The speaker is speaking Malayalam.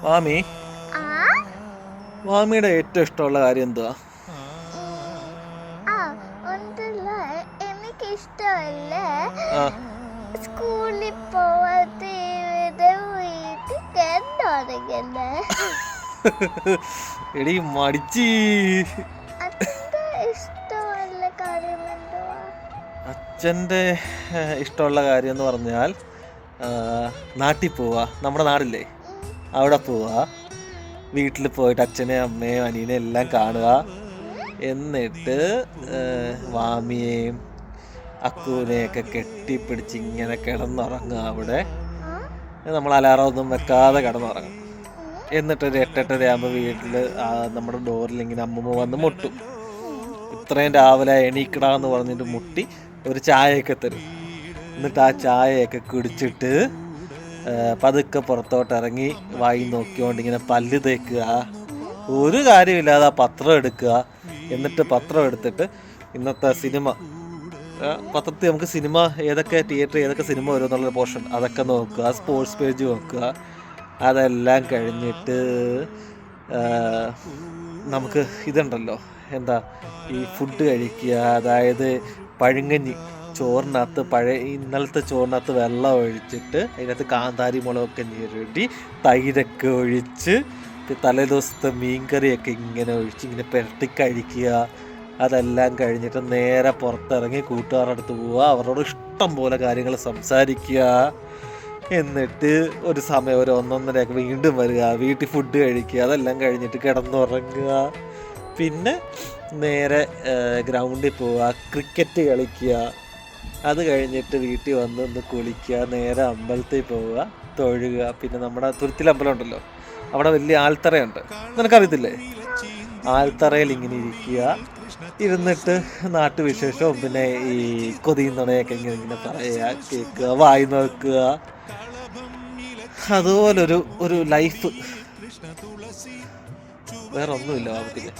വാമി, ആ വാമിയുടെ ഏറ്റവും ഇഷ്ടമുള്ള കാര്യം എന്തുവാ? ആ ഉണ്ടല്ല, എനിക്കിഷ്ടമല്ലേ ആ സ്കൂളിൽ പോവാത്ത വീട്ടിൽ കിടന്നുറങ്ങുന്നേ. എടി മടിച്ചി. അച്ഛൻ്റെ ഇഷ്ടമല്ല കാര്യം എന്തുവാ? അച്ഛൻ്റെ ഇഷ്ടമുള്ള കാര്യം എന്ന് പറഞ്ഞാൽ നാട്ടിൽ പോവാ. നമ്മുടെ നാടില്ലേ, അവിടെ പോവാ. വീട്ടിൽ പോയിട്ട് അച്ഛനെയും അമ്മയും അനിയനെയും എല്ലാം കാണുക. എന്നിട്ട് വാമിയെയും അക്കൂനെയൊക്കെ കെട്ടിപ്പിടിച്ച് ഇങ്ങനെ കിടന്നുറങ്ങുക. അവിടെ നമ്മൾ അലാറം ഒന്നും വെക്കാതെ കിടന്നുറങ്ങും. എന്നിട്ടൊരു 8-8:30 ആകുമ്പോൾ വീട്ടിൽ നമ്മുടെ ഡോറിൽ ഇങ്ങനെ അമ്മൂമ്മ വന്ന് മുട്ടും. ഇത്രയും രാവിലെ എണീക്കടാന്ന് പറഞ്ഞിട്ട് മുട്ടി ഒരു ചായയൊക്കെ തരും. എന്നിട്ട് ആ ചായയൊക്കെ കുടിച്ചിട്ട് പതുക്കെ പുറത്തോട്ട് ഇറങ്ങി വായി നോക്കിക്കൊണ്ട് ഇങ്ങനെ പല്ല് തേക്കുക. ഒരു കാര്യമില്ലാതെ ആ പത്രം എടുക്കുക. എന്നിട്ട് പത്രം എടുത്തിട്ട് ഇന്നത്തെ സിനിമ, പത്രത്തിൽ നമുക്ക് സിനിമ ഏതൊക്കെ തിയേറ്റർ ഏതൊക്കെ സിനിമ വരും എന്നുള്ളൊരു പോർഷൻ അതൊക്കെ നോക്കുക. സ്പോർട്സ് പേജ് നോക്കുക. അതെല്ലാം കഴിഞ്ഞിട്ട് നമുക്ക് ഇതുണ്ടല്ലോ, എന്താ ഈ ഫുഡ് കഴിക്കുക. അതായത് പഴുങ്കഞ്ഞി, ചോറിനകത്ത് ഇന്നലത്തെ ചോറിനകത്ത് വെള്ളം ഒഴിച്ചിട്ട് അതിനകത്ത് കാന്താരി മുളകൊക്കെ ഞെരടി തൈരൊക്കെ ഒഴിച്ച് തലേ ദിവസത്തെ മീൻകറിയൊക്കെ ഇങ്ങനെ ഒഴിച്ച് ഇങ്ങനെ പുരട്ടി കഴിക്കുക. അതെല്ലാം കഴിഞ്ഞിട്ട് നേരെ പുറത്തിറങ്ങി കൂട്ടുകാരുടെ അടുത്ത് പോവുക. അവരോട് ഇഷ്ടം പോലെ കാര്യങ്ങൾ സംസാരിക്കുക. എന്നിട്ട് ഒരു സമയം ഒരു 1-1:30 വീണ്ടും വരിക, വീട്ടിൽ ഫുഡ് കഴിക്കുക. അതെല്ലാം കഴിഞ്ഞിട്ട് കിടന്നുറങ്ങുക. പിന്നെ നേരെ ഗ്രൗണ്ടിൽ പോവുക, ക്രിക്കറ്റ് കളിക്കുക. അത് കഴിഞ്ഞിട്ട് വീട്ടിൽ വന്ന് ഒന്ന് കുളിക്കുക, നേരെ അമ്പലത്തിൽ പോവുക, തൊഴുക. പിന്നെ നമ്മുടെ തുരുത്തിലമ്പലം ഉണ്ടല്ലോ, അവിടെ വലിയ ആൽത്തറയുണ്ട്, നിനക്കറിയത്തില്ലേ? ആൽത്തറയിൽ ഇങ്ങനെ ഇരിക്കുക. ഇരുന്നിട്ട് നാട്ടുവിശേഷവും പിന്നെ ഈ കൊതിയും നുണയൊക്കെ ഇങ്ങനെ പറയുക, കേൾക്കുക, വായി നോക്കുക. അതുപോലൊരു ലൈഫ് വേറെ ഒന്നുമില്ല വാമത്തിക്ക്.